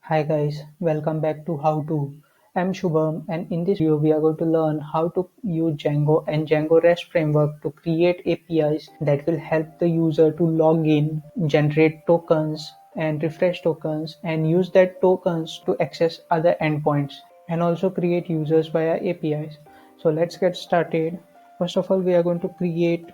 Hi guys, welcome back to How To. I'm Shubham, and in this video we are going to learn how to use Django and Django REST framework to create APIs that will help the user to log in, generate tokens and refresh tokens, and use that tokens to access other endpoints and also create users via APIs. So let's get started. First of all, we are going to create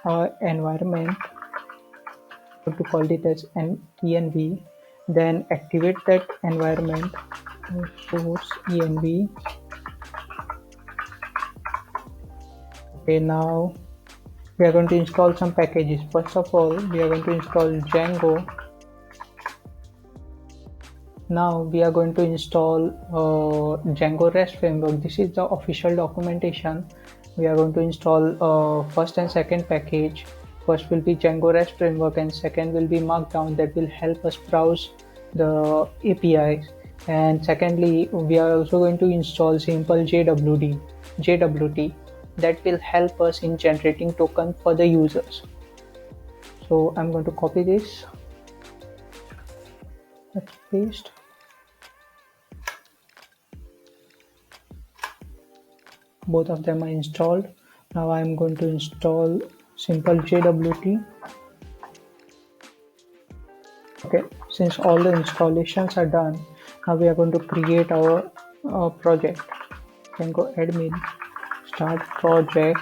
our environment to call it as an env, then activate that environment source env. Okay, now we are going to install some packages. First of all, we are going to install Django. Now we are going to install Django REST framework. This is the official documentation. We are going to install first and second package. First will be Django REST framework and second will be Markdown that will help us browse the APIs. And secondly, we are also going to install Simple JWT that will help us in generating token for the users. So I'm going to copy this. Let's paste. Both of them are installed. Now I'm going to install Simple JWT. Okay, since all the installations are done, now we are going to create our project. Then go admin, start project.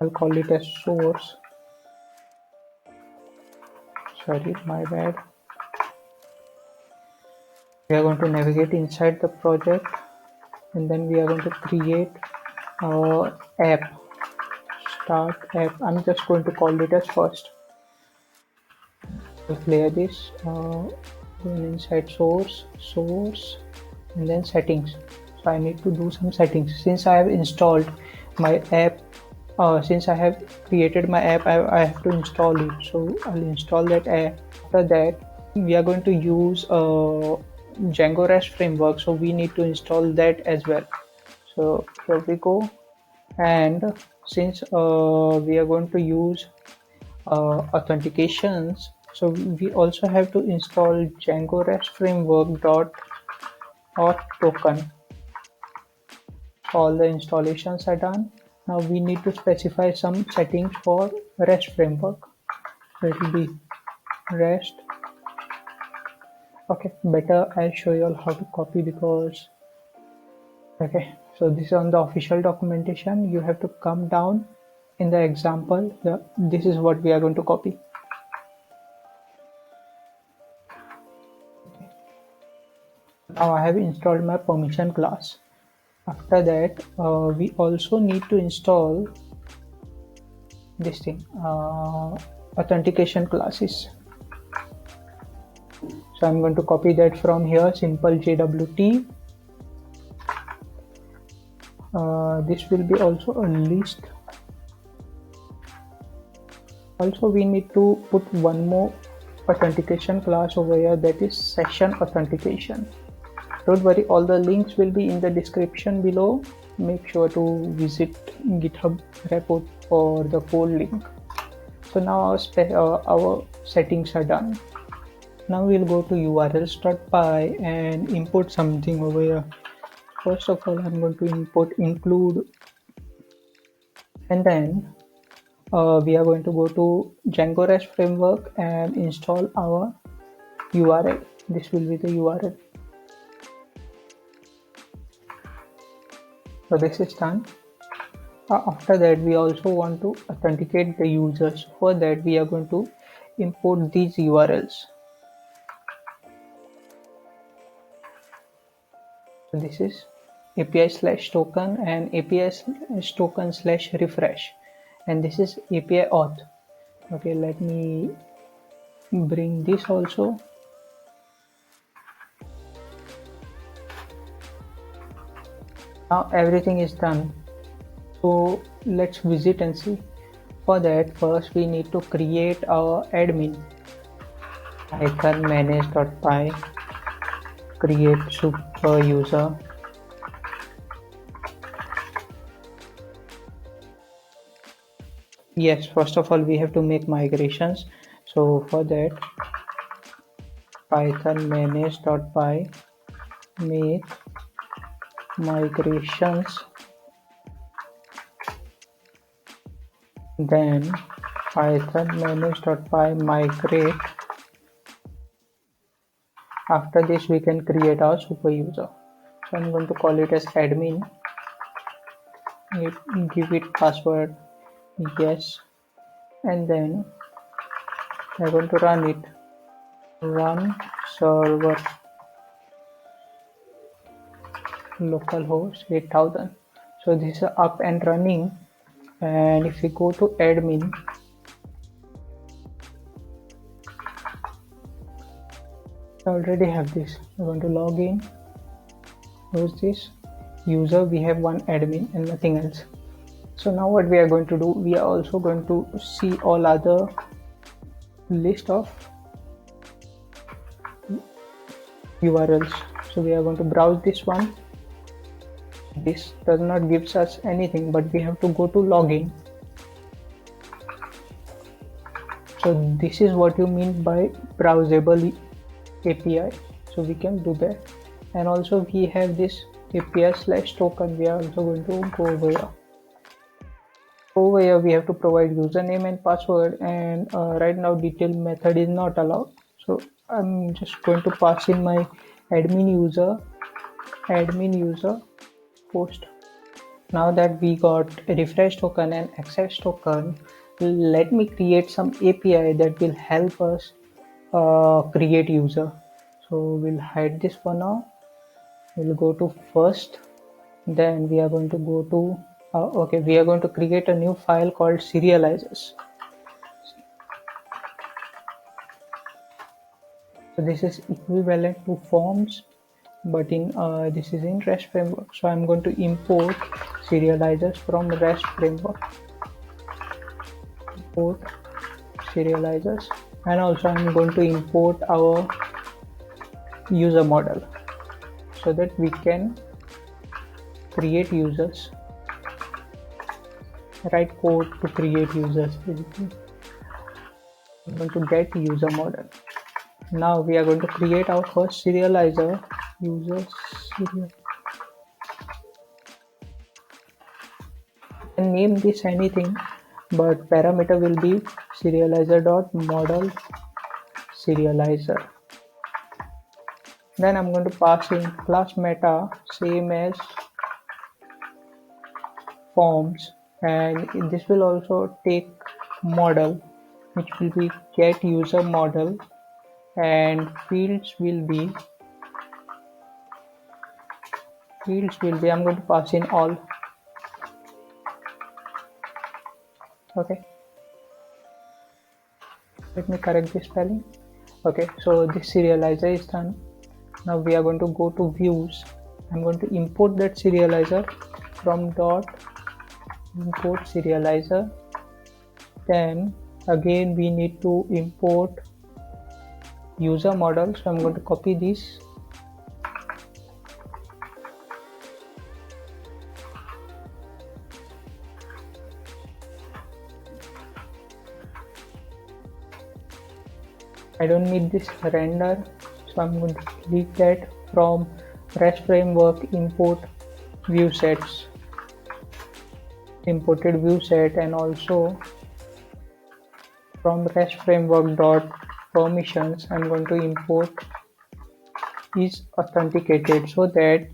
I'll call it as source. Sorry, my bad. We are going to navigate inside the project, and then we are going to create our app. Start app. I'm just going to call it as first. I'll clear this. Then inside source, and then settings. So I need to do some settings. Since I have installed my app, since I have created my app, I have to install it. So I'll install that app. After that, we are going to use Django REST framework. So we need to install that as well. So here we go. And since we are going to use authentications, so we also have to install Django REST framework dot auth token. All the installations are done. Now we need to specify some settings for REST framework. So it will be REST. Okay, better I'll show you all how to copy because okay, so this is on the official documentation. You have to come down in the example. This is what we are going to copy. Now I have installed my permission class. After that, we also need to install this thing, authentication classes. So I'm going to copy that from here, Simple JWT. This will be also a list. Also, we need to put one more authentication class over here, that is session authentication. Don't worry, all the links will be in the description below. Make sure to visit GitHub repo for the full link. So now our settings are done. Now we'll go to urls.py and import something over here. First of all, I'm going to import include, and then we are going to go to Django REST framework and install our URL. This will be the URL. So this is done. After that, we also want to authenticate the users. For that, we are going to import these URLs. So this is API/token and API/token/refresh, and this is API auth. Okay, let me bring this also. Now everything is done. So let's visit and see. For that, first we need to create our admin. Icon manage.py, create super user. Yes, first of all we have to make migrations. So for that, python manage.py make migrations, then python manage.py migrate. After this we can create our super user. So I'm going to call it as admin, give it password yes, and then I'm going to run it, run server localhost 8000. So this is up and running, and if we go to admin, I already have this. I'm going to log in. Who's this user? We have one admin and nothing else. So now what we are going to do, we are also going to see all other list of URLs. So we are going to browse this one. This does not gives us anything, but we have to go to login. So this is what you mean by browsable API. So we can do that, and also we have this API/token. We are also going to go over here. Over here we have to provide username and password, and right now detail method is not allowed. So I'm just going to pass in my admin user post. Now that we got refresh token and access token, let me create some API that will help us create user. So we'll hide this for now. We'll go to first, then we are going to go to we are going to create a new file called serializers. So this is equivalent to forms, but in this is in REST framework. So I'm going to import serializers from REST framework. Import serializers, and also I'm going to import our user model so that we can create users, write code to create users. I'm going to get user model. Now we are going to create our first serializer, user serial. And name this anything, but parameter will be serializer.model serializer. Then I'm going to pass in class meta, same as forms, and this will also take model, which will be get user model, and fields will be I'm going to pass in all. Okay, let me correct this spelling. Okay, so this serializer is done. Now we are going to go to views. I'm going to import that serializer from dot import serializer. Then again we need to import user model. So I'm going to copy this. I don't need this render, so I'm going to delete that from REST framework import view sets, imported view set, and also from REST framework dot permissions I'm going to import is authenticated, so that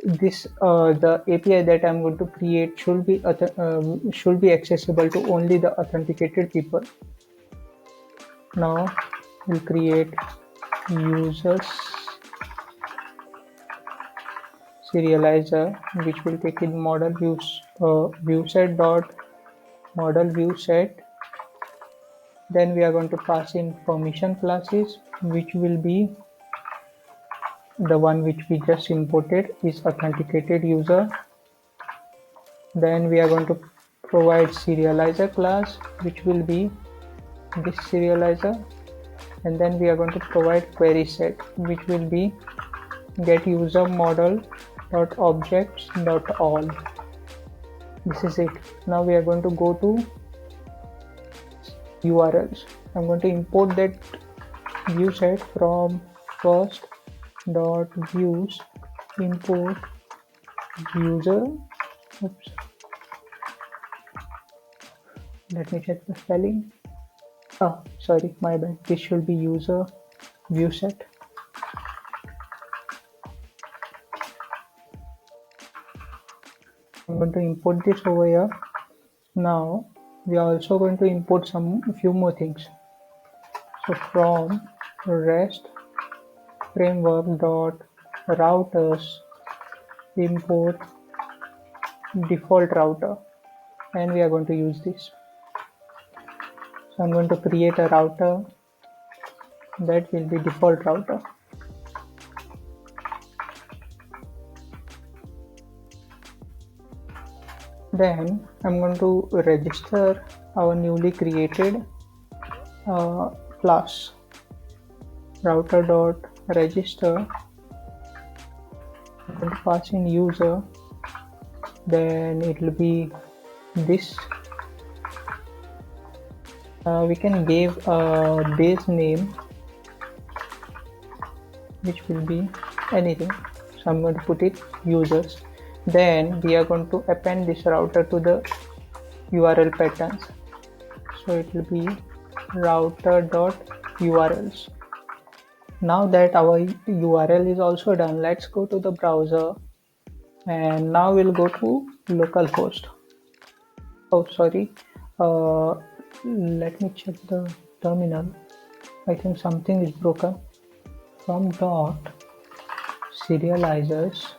this the API that I'm going to create should be accessible to only the authenticated people. Now we'll create users serializer, which will take in model view set dot model view set. Then we are going to pass in permission classes, which will be the one which we just imported is authenticated user. Then we are going to provide serializer class, which will be this serializer, and then we are going to provide query set, which will be get user model dot objects dot all. This is it. Now we are going to go to URLs. I'm going to import that view set from first dot views import user. Oops, let me check the spelling. Oh, sorry, my bad. This should be user view set. I'm going to import this over here. Now we are also going to import few more things. So from rest framework dot routers import default router, and we are going to use this. So I'm going to create a router that will be default router. Then I'm going to register our newly created class router.register. I'm going to pass in user, then it will be this. We can give a base name which will be anything, so I'm going to put it users. Then we are going to append this router to the URL patterns, so it will be router.urls. Now that our URL is also done, let's go to the browser, and now we'll go to localhost. Oh sorry, let me check the terminal. I think something is broken. From dot serializers,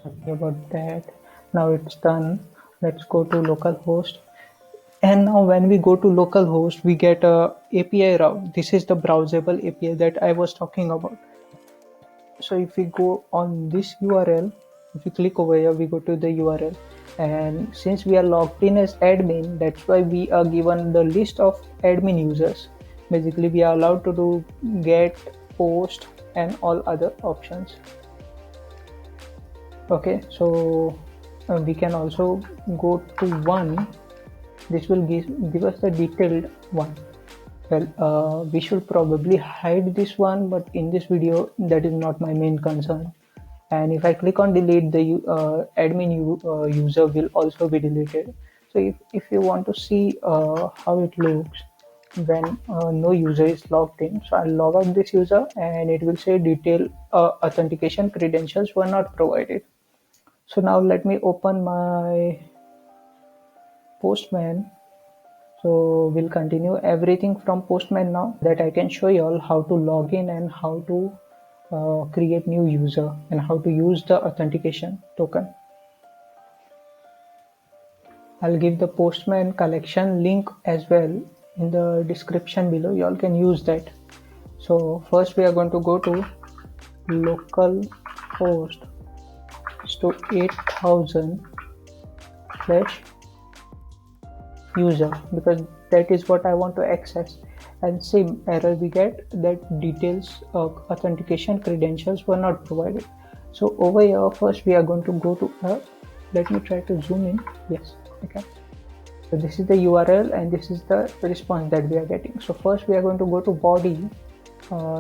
sorry about that. Now it's done. Let's go to localhost, and now when we go to localhost we get a API route. This is the browsable API that I was talking about. So if we go on this URL, if we click over here, we go to the URL, and since we are logged in as admin, that's why we are given the list of admin users. Basically we are allowed to do get, post and all other options. Okay, so we can also go to one. This will give us the detailed one. Well, we should probably hide this one, but in this video that is not my main concern. And if I click on delete, the admin user will also be deleted. So if you want to see how it looks when no user is logged in, so I'll log out this user and it will say detailed authentication credentials were not provided. So now let me open my Postman. So we'll continue everything from Postman now, that I can show you all how to log in and how to create new user and how to use the authentication token. I'll give the Postman collection link as well in the description below. You all can use that. So first we are going to go to localhost to 8000 / user, because that is what I want to access. And same error we get, that details of authentication credentials were not provided. So over here first we are going to go to let me try to zoom in. Yes, okay. So this is the URL and this is the response that we are getting. So first we are going to go to body.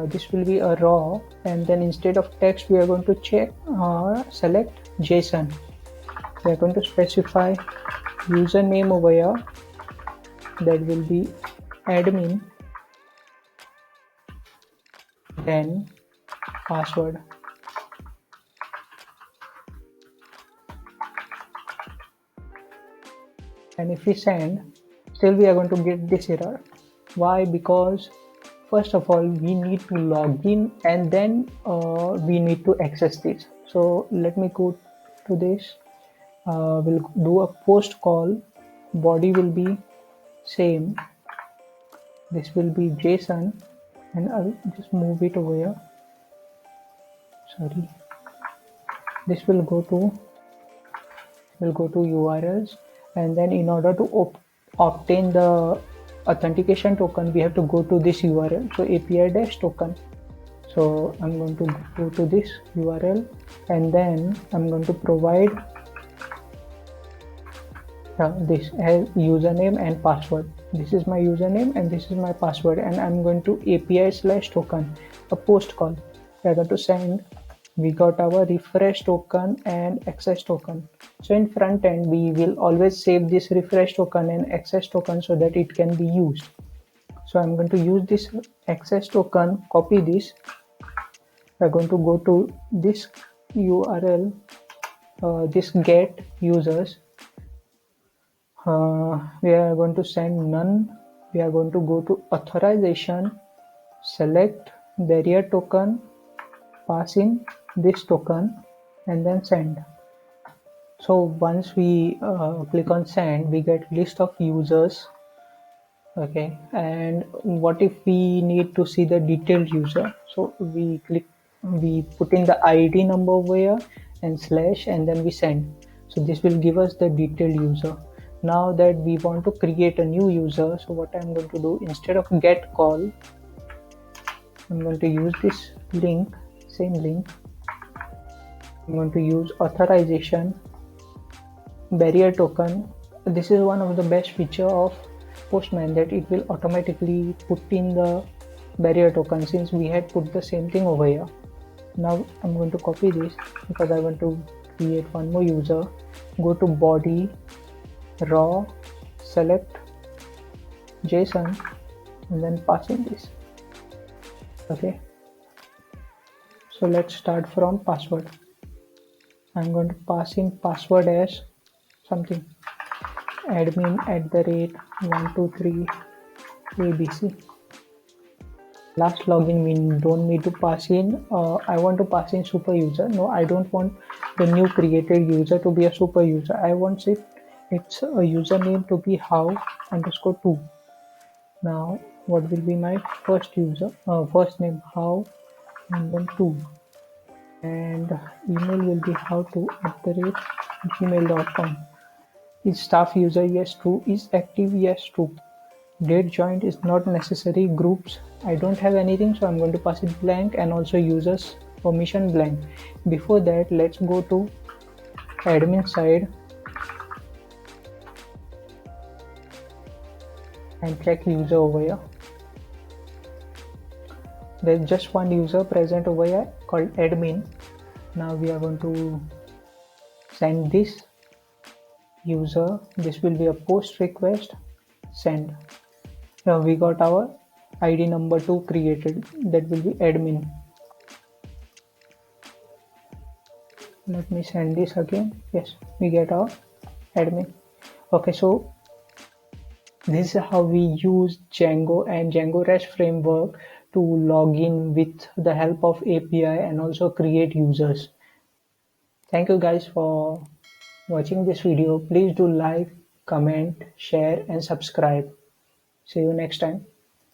This will be a raw, and then instead of text we are going to select JSON. We are going to specify username over here, that will be admin, then password. And if we send, still we are going to get this error. Why? Because first of all we need to log in and then we need to access this. So let me go to this. We'll do a post call. Body will be same. This will be JSON, and I'll just move it over here. Sorry. This will go to URLs, and then in order to obtain the authentication token we have to go to this URL. So API-token. So I'm going to go to this URL and then I'm going to provide This has username and password. This is my username and this is my password, and I'm going to API/token, a post call. We are going to send. We got our refresh token and access token. So in front end, we will always save this refresh token and access token so that it can be used. So I'm going to use this access token, copy this. We're going to go to this URL, this get users. We are going to send none. We are going to go to authorization, select barrier token, pass in this token, and then send. So once we click on send, we get list of users. Okay, and what if we need to see the detailed user? So we put in the ID number over here and slash, and then we send. So this will give us the detailed user. Now that we want to create a new user, so what I'm going to do, instead of get call, I'm going to use this link, same link. I'm going to use authorization, barrier token. This is one of the best feature of Postman, that it will automatically put in the barrier token, since we had put the same thing over here. Now I'm going to copy this because I want to create one more user. Go to body, raw, select JSON, and then pass in this. Okay, so let's start from password. I'm going to pass in password as something, admin@123 ABC. Last login, we don't need to pass in I want to pass in super user. No, I don't want the new created user to be a super user. I want its a username to be how_2. Now what will be my first user, first name how, and then 2, and email will be how2@gmail.com. Is staff user? Yes, true. Is active? Yes, true. Date joined is not necessary. Groups, I don't have anything, so I'm going to pass it blank, and also users permission blank. Before that, let's go to admin side and check user over here. There's just one user present over here called admin. Now we are going to send this user. This will be a post request, send. Now we got our ID number 2 created, that will be admin. Let me send this again. Yes, we get our admin. Okay, so this is how we use Django and Django REST framework to log in with the help of API and also create users. Thank you guys for watching this video. Please do like, comment, share, and subscribe. See you next time.